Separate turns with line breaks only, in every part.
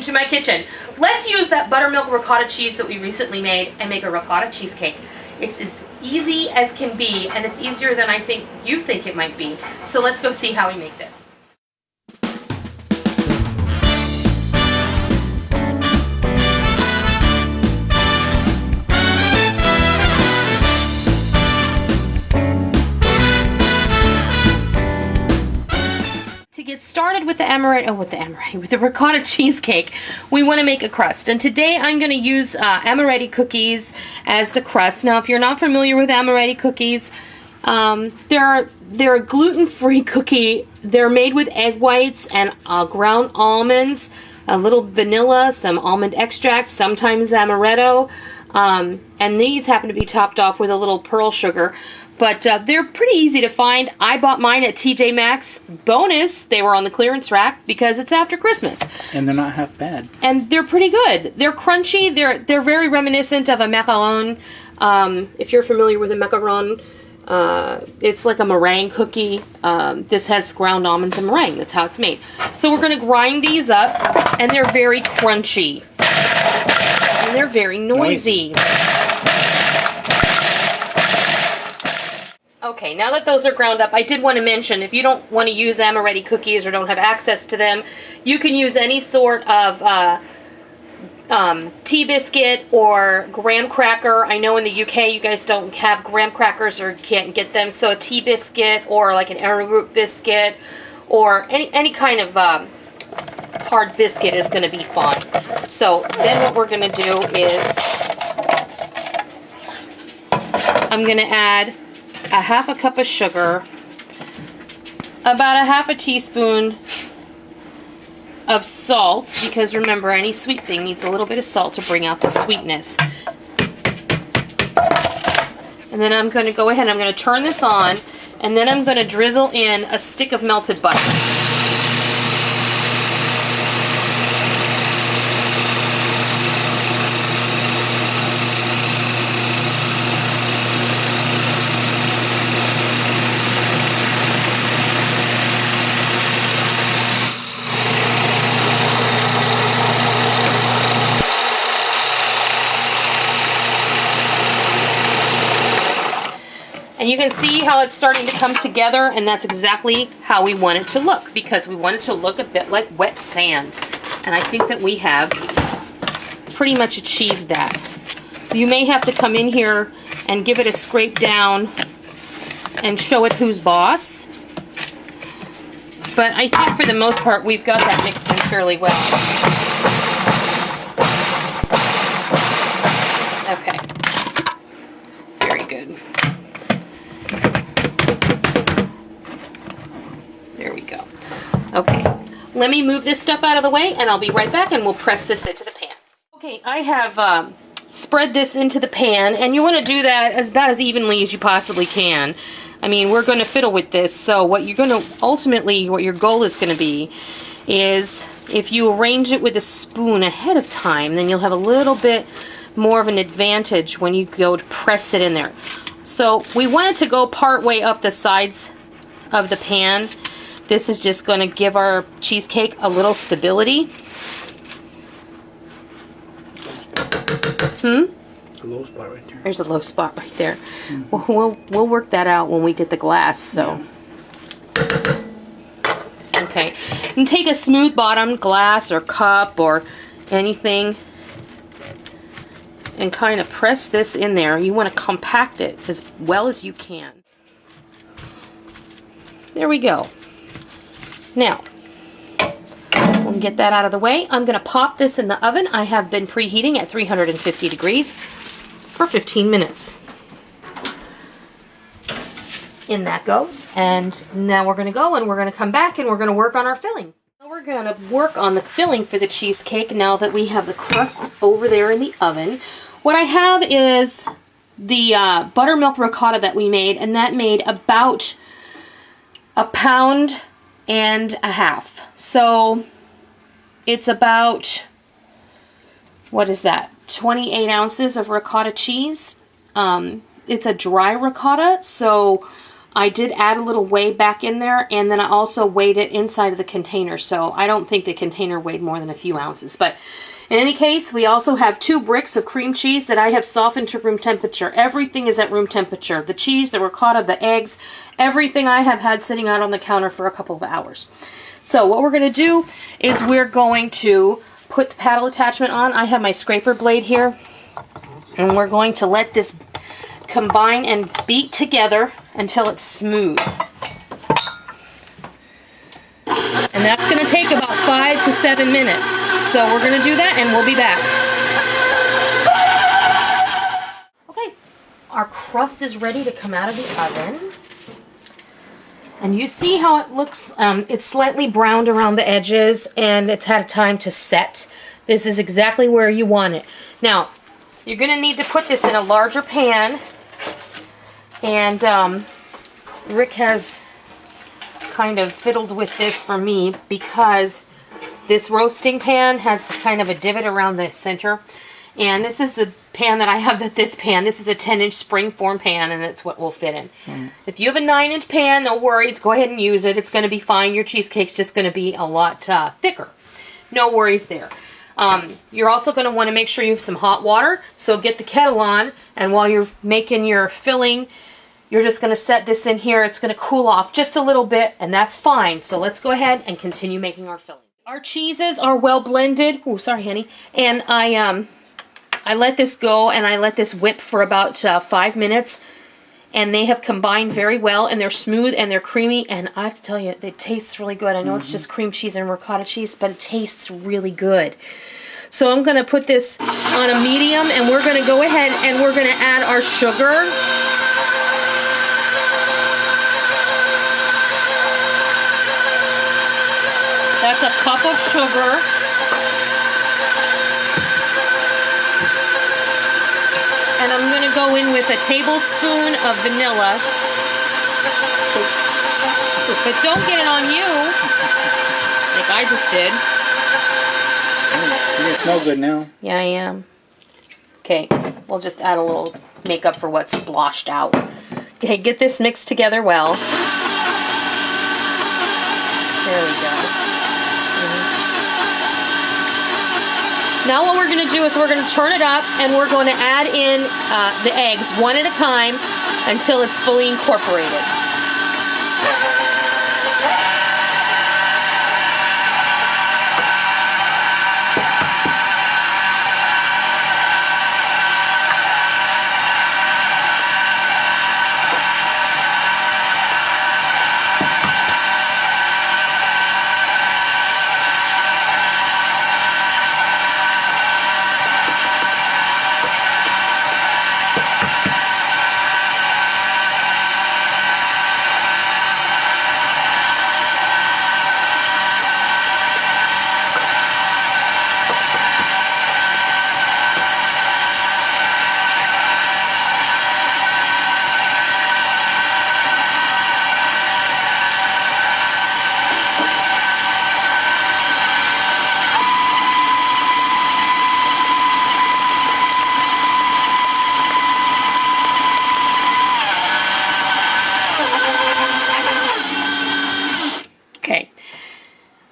to my kitchen. Let's use that buttermilk ricotta cheese that we recently made and make a ricotta cheesecake. It's as easy as can be, and it's easier than I think you think it might be. So let's go see how we make this. Get started with the ricotta cheesecake, we want to make a crust, and today I'm going to use amaretti cookies as the crust. Now, if you're not familiar with amaretti cookies, they're a gluten-free cookie. They're made with egg whites and ground almonds, a little vanilla, some almond extract, sometimes amaretto, and these happen to be topped off with a little pearl sugar. But they're pretty easy to find. I bought mine at TJ Maxx. Bonus, they were on the clearance rack because it's after Christmas. And they're not half bad. And they're pretty good. They're crunchy. They're very reminiscent of a macaron. If you're familiar with a macaron, it's like a meringue cookie. This has ground almonds and meringue. That's how it's made. So we're going to grind these up, and they're very crunchy. And they're very noisy. Okay, now that those are ground up, I did want to mention, if you don't want to use amaretti cookies or don't have access to them, you can use any sort of tea biscuit or graham cracker. I know in the UK you guys don't have graham crackers or can't get them, so a tea biscuit or like an arrowroot biscuit or any kind of hard biscuit is going to be fine. So then what we're going to do is I'm going to add a half a cup of sugar, about a half a teaspoon of salt, because remember, any sweet thing needs a little bit of salt to bring out the sweetness. And then I'm going to go ahead and I'm going to turn this on, and then I'm going to drizzle in a stick of melted butter. And you can see how it's starting to come together, and that's exactly how we want it to look, because we want it to look a bit like wet sand. And I think that we have pretty much achieved that. You may have to come in here and give it a scrape down and show it who's boss. But I think for the most part we've got that mixed in fairly well. Okay. Very good. There we go. Okay, let me move this stuff out of the way and I'll be right back and we'll press this into the pan. Okay, I have spread this into the pan, and you want to do that about as evenly as you possibly can. I mean, we're going to fiddle with this, so what you're going to ultimately, what your goal is going to be is if you arrange it with a spoon ahead of time, then you'll have a little bit more of an advantage when you go to press it in there. So we want it to go part way up the sides of the pan. This is just going to give our cheesecake a little stability. A low spot right there. There's a low spot right there. Well, we'll work that out when we get the glass. So, okay, and take a smooth bottomed glass or cup or anything, and kind of press this in there. You want to compact it as well as you can. There we go. Now, we'll get that out of the way. I'm going to pop this in the oven. I have been preheating at 350 degrees for 15 minutes. In that goes. And now we're going to go and we're going to come back and we're going to work on our filling. Now we're going to work on the filling for the cheesecake now that we have the crust over there in the oven. What I have is the buttermilk ricotta that we made, and that made about 1.5 pounds. So it's about, what is that, 28 ounces of ricotta cheese. It's a dry ricotta, so I did add a little whey back in there, and then I also weighed it inside of the container, so I don't think the container weighed more than a few ounces. But in any case, we also have 2 bricks of cream cheese that I have softened to room temperature. Everything is at room temperature. The cheese, the ricotta, the eggs, everything I have had sitting out on the counter for a couple of hours. So what we're going to do is we're going to put the paddle attachment on. I have my scraper blade here, and we're going to let this combine and beat together until it's smooth. And that's going to take about 5 to 7 minutes. So we're going to do that and we'll be back. Okay, our crust is ready to come out of the oven. And you see how it looks, it's slightly browned around the edges and it's had time to set. This is exactly where you want it. Now, you're going to need to put this in a larger pan. And Rick has kind of fiddled with this for me because this roasting pan has kind of a divot around the center. And this is the pan that I have, this is a 10-inch spring-form pan, and that's what will fit in. If you have a 9-inch pan, no worries, go ahead and use it. It's going to be fine. Your cheesecake's just going to be a lot thicker. No worries there. You're also going to want to make sure you have some hot water, so get the kettle on, and while you're making your filling, you're just going to set this in here. It's going to cool off just a little bit, and that's fine. So let's go ahead and continue making our filling. Our cheeses are well blended. Oh, sorry, honey. And I let this go, and I let this whip for about 5 minutes, and they have combined very well, and they're smooth, and they're creamy, and I have to tell you, it tastes really good. I know it's just cream cheese and ricotta cheese, but it tastes really good. So I'm going to put this on a medium, and we're going to go ahead and we're going to add our sugar. That's a cup of sugar. And I'm going to go in with a tablespoon of vanilla. But don't get it on you, like I just did.
You smell good now.
Yeah, I am. Okay, we'll just add a little makeup for what sploshed out. Okay, get this mixed together well. There we go. Now what we're going to do is we're going to turn it up, and we're going to add in the eggs one at a time until it's fully incorporated.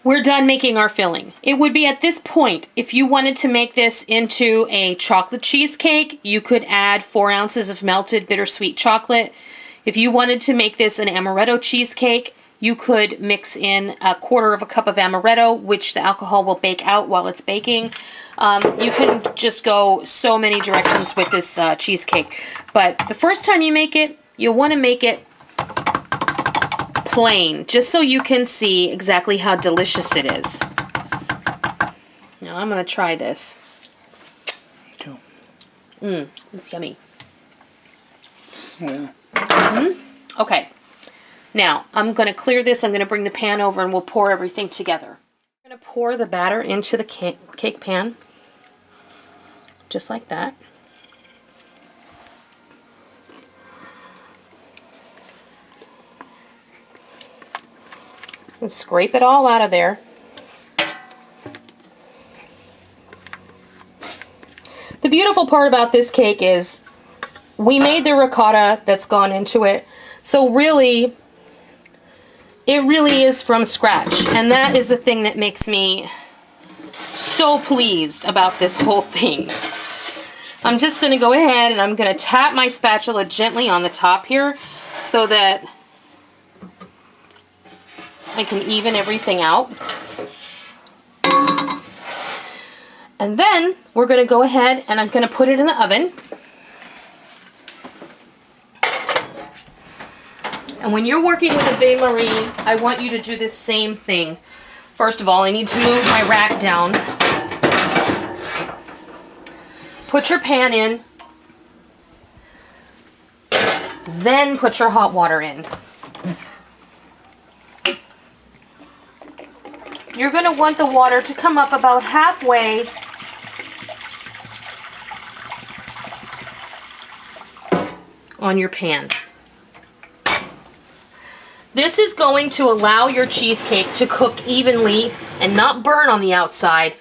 We're done making our filling. It would be at this point, if you wanted to make this into a chocolate cheesecake, you could add 4 ounces of melted bittersweet chocolate. If you wanted to make this an amaretto cheesecake, you could mix in 1/4 cup of amaretto, which the alcohol will bake out while it's baking. You can just go so many directions with this cheesecake. But the first time you make it, you'll want to make it plain, just so you can see exactly how delicious it is. Now I'm going to try this. It's yummy.
Yeah.
Okay. Now, I'm going to clear this. I'm going to bring the pan over and we'll pour everything together. I'm going to pour the batter into the cake pan. Just like that. And scrape it all out of there. The beautiful part about this cake is we made the ricotta that's gone into it. So really, it really is from scratch. And that is the thing that makes me so pleased about this whole thing. I'm just going to go ahead and I'm going to tap my spatula gently on the top here so that I can even everything out. And then we're going to go ahead and I'm going to put it in the oven. And when you're working with a bain-marie, I want you to do this same thing. First of all, I need to move my rack down. Put your pan in. Then put your hot water in. You're going to want the water to come up about halfway on your pan. This is going to allow your cheesecake to cook evenly and not burn on the outside.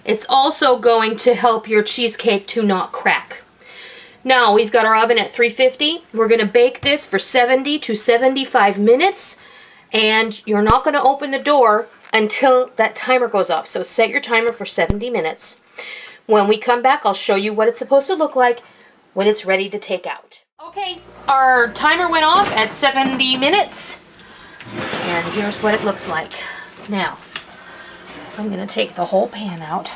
It's also going to help your cheesecake to not crack. Now, we've got our oven at 350. We're going to bake this for 70 to 75 minutes, and you're not going to open the door until that timer goes off. So set your timer for 70 minutes. When we come back, I'll show you what it's supposed to look like when it's ready to take out. Okay, our timer went off at 70 minutes, and here's what it looks like. Now, I'm going to take the whole pan out.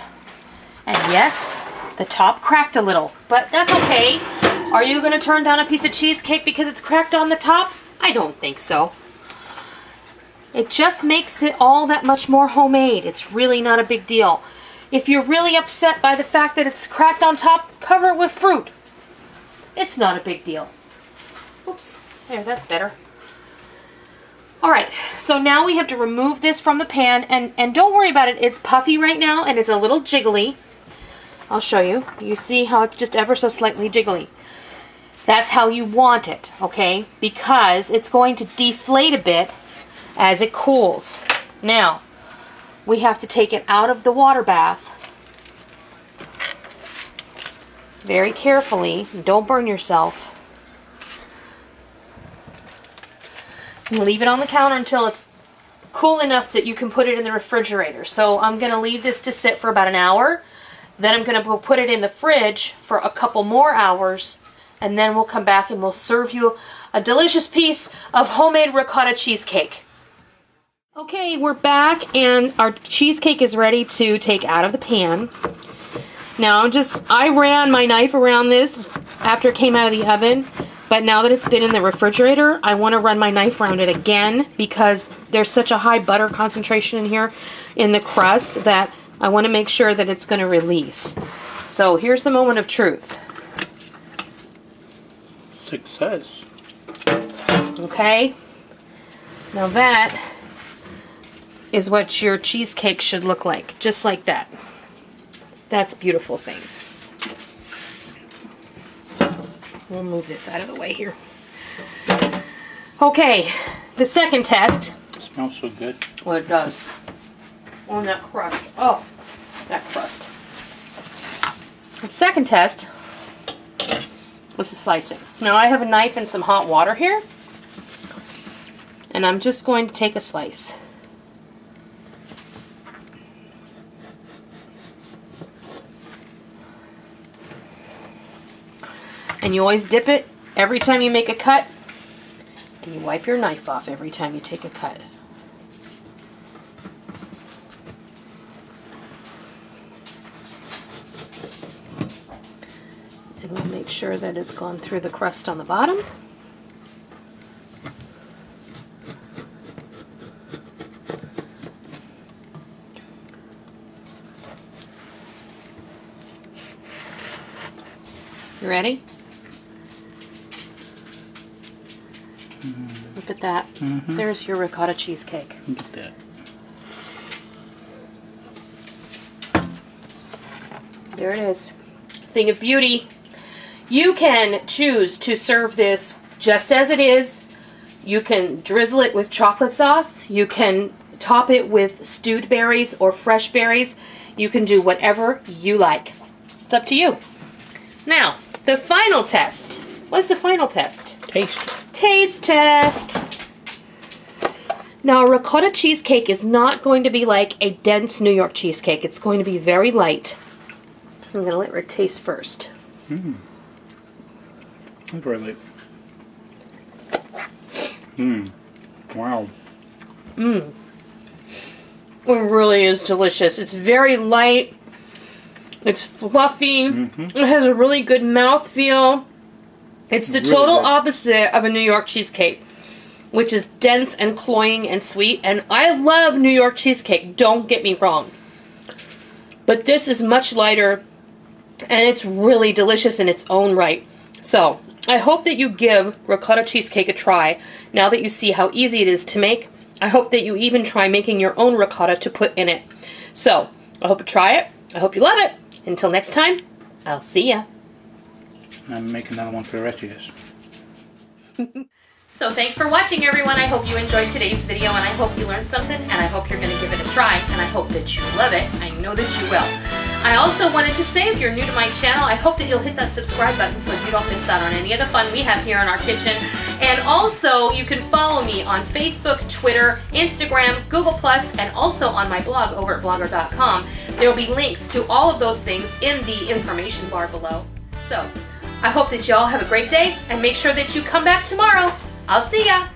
And yes, the top cracked a little, but that's okay. Are you going to turn down a piece of cheesecake because it's cracked on the top? I don't think so. It just makes it all that much more homemade. It's really not a big deal. If you're really upset by the fact that it's cracked on top, cover it with fruit. It's not a big deal. Oops, there, that's better. Alright, so now we have to remove this from the pan, and don't worry about it. It's puffy right now, and it's a little jiggly. I'll show you. You see how it's just ever so slightly jiggly. That's how you want it, okay? Because it's going to deflate a bit as it cools. Now, we have to take it out of the water bath very carefully. Don't burn yourself. And leave it on the counter until it's cool enough that you can put it in the refrigerator. So I'm going to leave this to sit for about an hour. Then I'm going to put it in the fridge for a couple more hours. And then we'll come back and we'll serve you a delicious piece of homemade ricotta cheesecake. Okay, we're back and our cheesecake is ready to take out of the pan. Now I ran my knife around this after it came out of the oven, but now that it's been in the refrigerator, I want to run my knife around it again because there's such a high butter concentration in here in the crust that I want to make sure that it's going to release. So here's the moment of truth.
Success.
Okay, now that is what your cheesecake should look like, just like that. That's a beautiful thing. We'll move this out of the way here. Okay, the second test.
It smells so good.
Well, it does. On that crust. Oh, that crust. The second test was the slicing. Now I have a knife and some hot water here. And I'm just going to take a slice. And you always dip it every time you make a cut. And you wipe your knife off every time you take a cut. And we'll make sure that it's gone through the crust on the bottom. You ready? Look at that. There's your ricotta cheesecake.
Look at that.
There it is. Thing of beauty. You can choose to serve this just as it is. You can drizzle it with chocolate sauce. You can top it with stewed berries or fresh berries. You can do whatever you like. It's up to you. Now, the final test. What's the final test?
Taste.
taste test. Now, a ricotta cheesecake is not going to be like a dense New York cheesecake. It's going to be very light. I'm going to let Rick taste first.
Very light. Wow.
It really is delicious. It's very light. It's fluffy. It has a really good mouthfeel. It's the total opposite of a New York cheesecake, which is dense and cloying and sweet. And I love New York cheesecake, don't get me wrong. But this is much lighter, and it's really delicious in its own right. So, I hope that you give ricotta cheesecake a try now that you see how easy it is to make. I hope that you even try making your own ricotta to put in it. So, I hope you try it. I hope you love it. Until next time, I'll see ya.
I'm making another one for the rest of you.
So thanks for watching, everyone. I hope you enjoyed today's video, and I hope you learned something, and I hope you're going to give it a try, and I hope that you love it. I know that you will. I also wanted to say, if you're new to my channel, I hope that you'll hit that subscribe button so you don't miss out on any of the fun we have here in our kitchen. And also, you can follow me on Facebook, Twitter, Instagram, Google+, and also on my blog over at blogger.com. There will be links to all of those things in the information bar below. So, I hope that you all have a great day, and make sure that you come back tomorrow. I'll see ya!